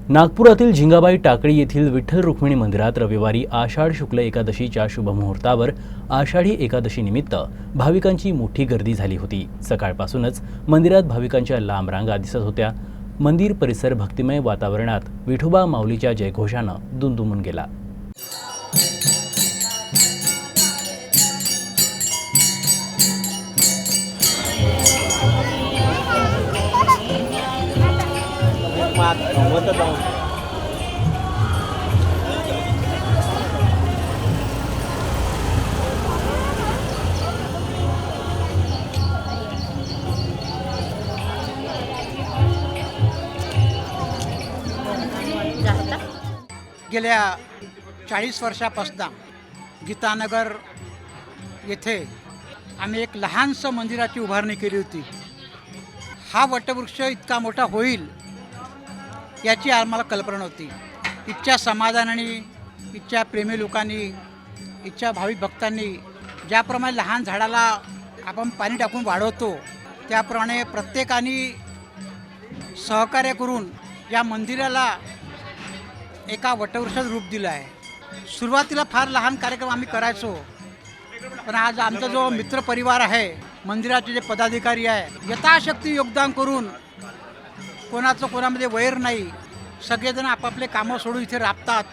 नागपुरातील झिंगाबाई टाकळी येथील विठ्ठल रुक्मिणी मंदिरात रविवारी आषाढ शुक्ल एकादशीच्या शुभमुहूर्तावर आषाढी एकादशी निमित्त भाविकांची मोठी गर्दी झाली होती। सकाळपासूनच मंदिरात भाविकांच्या लांब रांगा दिसत होत्या। मंदिर परिसर भक्तिमय वातावरणात विठोबा माऊलीच्या जयघोषानं दुमदुमून गेला। गेल्या 40 वर्षापासून गीतानगर येथे आम्ही एक लहानसं मंदिराची उभारणी केली होती। हा वटवृक्ष इतका मोठा होईल याची आम्हाला कल्पना नव्हती। इतक्या समाधानाने, इतक्या प्रेमी लोकांनी, इतक्या भाविक भक्तांनी ज्याप्रमाणे लहान झाडाला आपण पाणी टाकून वाढवतो त्याप्रमाणे प्रत्येकाने सहकार्य करून या मंदिराला एका वटवृक्षाचं रूप दिलं आहे। सुरुवातीला फार लहान कार्यक्रम आम्ही करायचो, पण आज आमचा जो मित्रपरिवार आहे, मंदिराचे जे पदाधिकारी आहे, यथाशक्ती योगदान करून कोणाचं कोणामध्ये वैर नाही, सगळेजण आपापले कामं सोडून इथे राबतात।